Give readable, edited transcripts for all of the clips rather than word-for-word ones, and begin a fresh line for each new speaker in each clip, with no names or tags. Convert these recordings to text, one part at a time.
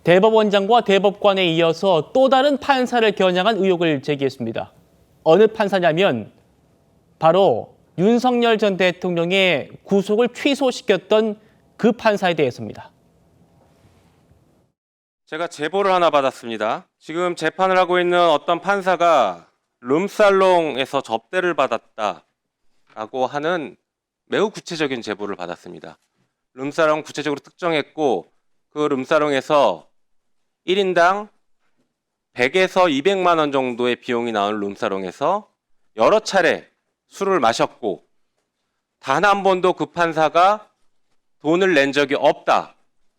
대법원장과 대법관에 이어서 또 다른 판사를 겨냥한 의혹을 제기했습니다. 어느 판사냐면 바로 윤석열 전 대통령의 구속을 취소시켰던 그 판사에 대해서입니다.
제가 제보를 하나 받았습니다. 지금 재판을 하고 있는 어떤 판사가 룸살롱에서 접대를 받았다라고 하는 매우 구체적인 제보를 받았습니다. 룸살롱 구체적으로 특정했고 그 룸살롱에서 1인당 100에서 200만 원 정도의 비용이 나오는 룸살롱에서 여러 차례 술을 마셨고 단 한 번도 그 판사가 돈을 낸 적이 없다.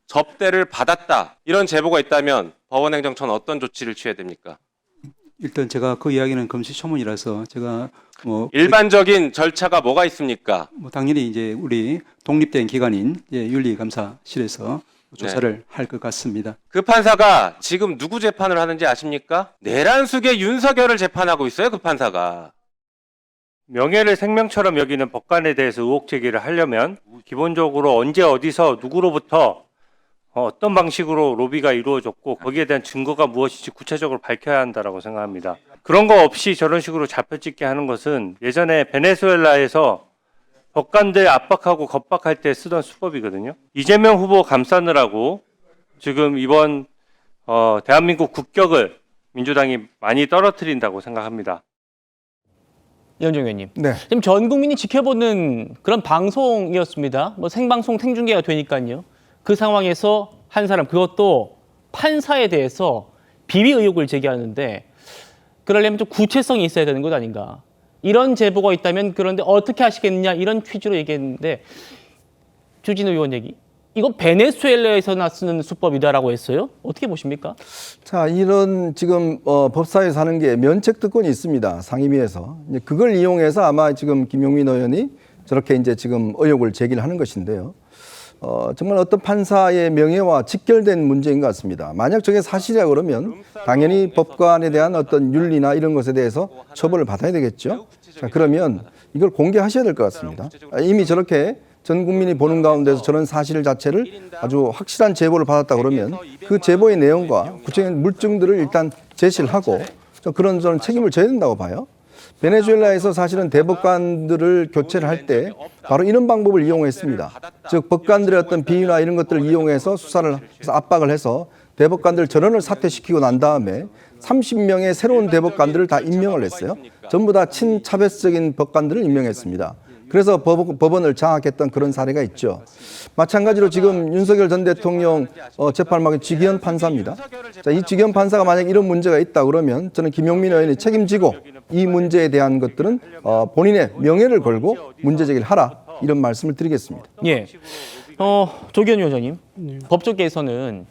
접대를 받았다. 이런 제보가 있다면 법원행정처는 어떤 조치를 취해야 됩니까?
일단 제가 그 이야기는 금시초문이라서 제가
일반적인 절차가 뭐가 있습니까?
당연히 이제 우리 독립된 기관인 윤리감사실에서 조사를 할 것 같습니다.
그 판사가 지금 누구 재판을 하는지 아십니까? 내란숙의 윤석열을 재판하고 있어요, 그 판사가.
명예를 생명처럼 여기는 법관에 대해서 의혹 제기를 하려면 기본적으로 언제 어디서 누구로부터 어떤 방식으로 로비가 이루어졌고 거기에 대한 증거가 무엇인지 구체적으로 밝혀야 한다고 생각합니다. 그런 거 없이 저런 식으로 잡혀찍게 하는 것은 예전에 베네수엘라에서 법관들 압박하고 겁박할 때 쓰던 수법이거든요. 이재명 후보 감싸느라고 지금 이번 대한민국 국격을 민주당이 많이 떨어뜨린다고 생각합니다.
이현정 의원님.
네.
지금 전 국민이 지켜보는 그런 방송이었습니다. 생방송 생중계가 되니까요. 그 상황에서 한 사람, 그것도 판사에 대해서 비위 의혹을 제기하는데 그러려면 좀 구체성이 있어야 되는 것 아닌가. 이런 제보가 있다면 그런데 어떻게 하시겠느냐 이런 취지로 얘기했는데 주진우 의원 얘기. 이거 베네수엘라에서 쓰는 수법이다라고 했어요? 어떻게 보십니까?
자, 이런 지금 법사위에서 하는 게 면책특권이 있습니다. 상임위에서. 이제 그걸 이용해서 아마 지금 김용민 의원이 저렇게 이제 지금 의혹을 제기를 하는 것인데요. 정말 어떤 판사의 명예와 직결된 문제인 것 같습니다. 만약 저게 사실이라 그러면 당연히 법관에 대한 어떤 윤리나 이런 것에 대해서 처벌을 받아야 되겠죠. 자, 그러면 이걸 공개하셔야 될 것 같습니다. 이미 저렇게 전 국민이 보는 가운데서 저런 사실 자체를 아주 확실한 제보를 받았다 그러면 그 제보의 내용과 구체적인 물증들을 일단 제시를 하고 그런 저는 책임을 져야 된다고 봐요. 베네수엘라에서 사실은 대법관들을 교체를 할 때 바로 이런 방법을 이용했습니다. 즉 법관들의 어떤 비위나 이런 것들을 이용해서 수사를 해서 압박을 해서 대법관들 전원을 사퇴시키고 난 다음에 30명의 새로운 대법관들을 다 임명을 했어요. 전부 다 친차별적인 법관들을 임명했습니다. 그래서 법원을 장악했던 그런 사례가 있죠. 마찬가지로 지금 윤석열 전 대통령 재판을 지기현 판사입니다. 자, 이 지기현 판사가 만약 이런 문제가 있다 그러면 저는 김용민 의원이 책임지고 이 문제에 대한 것들은 본인의 명예를 걸고 문제 제기를 하라 이런 말씀을 드리겠습니다.
예. 조기현 위원장님, 법조계에서는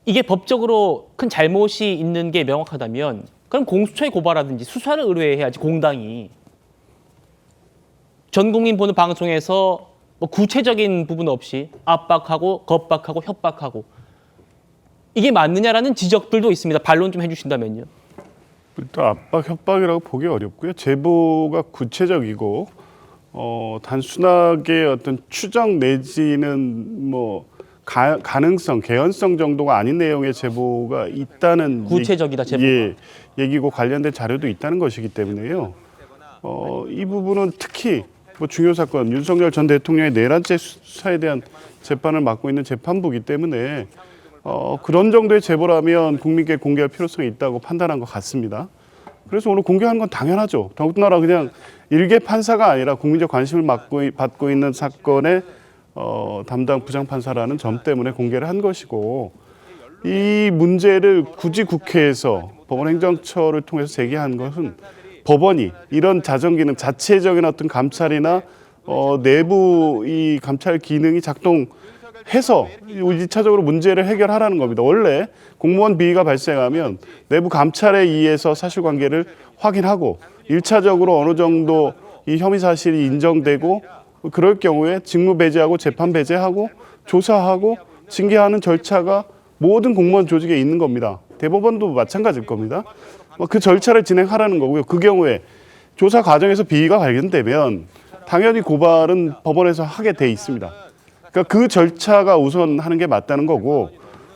이게 법적으로 큰 잘못이 있는 게 명확하다면 그럼 공수처에 고발하든지 수사를 의뢰해야지 공당이. 전 국민 보는 방송에서 구체적인 부분 없이 압박하고 겁박하고 협박하고 이게 맞느냐라는 지적들도 있습니다. 반론 좀 해주신다면요.
또 압박, 협박이라고 보기 어렵고요. 제보가 구체적이고 단순하게 어떤 추정 내지는 가능성, 개연성 정도가 아닌 내용의 제보가 있다는
구체적이다 제보가.
얘기고 관련된 자료도 있다는 것이기 때문에요. 이 부분은 특히 중요 사건, 윤석열 전 대통령의 내란죄 수사에 대한 재판을 맡고 있는 재판부이기 때문에 그런 정도의 제보라면 국민께 공개할 필요성이 있다고 판단한 것 같습니다. 그래서 오늘 공개하는 건 당연하죠. 더군다나 그냥 일개 판사가 아니라 국민적 관심을 받고 있는 사건의 담당 부장판사라는 점 때문에 공개를 한 것이고 이 문제를 굳이 국회에서 법원행정처를 통해서 제기한 것은 법원이 이런 자정기능, 자체적인 어떤 감찰이나 내부 이 감찰 기능이 작동해서 1차적으로 문제를 해결하라는 겁니다. 원래 공무원 비위가 발생하면 내부 감찰에 의해서 사실관계를 확인하고 1차적으로 어느 정도 이 혐의 사실이 인정되고 그럴 경우에 직무 배제하고 재판 배제하고 조사하고 징계하는 절차가 모든 공무원 조직에 있는 겁니다. 대법원도 마찬가지일 겁니다. 그 절차를 진행하라는 거고요. 그 경우에 조사 과정에서 비위가 발견되면 당연히 고발은 법원에서 하게 돼 있습니다. 그러니까 그 절차가 우선 하는 게 맞다는 거고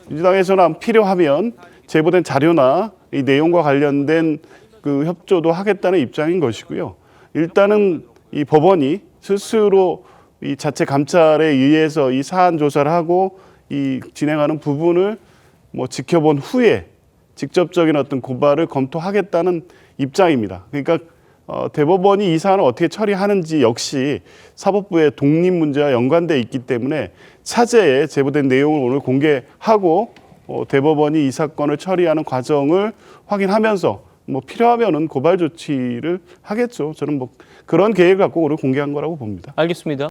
민주당에서는 필요하면 제보된 자료나 이 내용과 관련된 그 협조도 하겠다는 입장인 것이고요. 일단은 이 법원이 스스로 이 자체 감찰에 의해서 이 사안 조사를 하고 이 진행하는 부분을 뭐 지켜본 후에 직접적인 어떤 고발을 검토하겠다는 입장입니다. 그러니까 대법원이 이 사안을 어떻게 처리하는지 역시 사법부의 독립 문제와 연관돼 있기 때문에 차제에 제보된 내용을 오늘 공개하고 대법원이 이 사건을 처리하는 과정을 확인하면서 뭐 필요하면은 고발 조치를 하겠죠. 저는 뭐 그런 계획을 갖고 오늘 공개한 거라고 봅니다.
알겠습니다.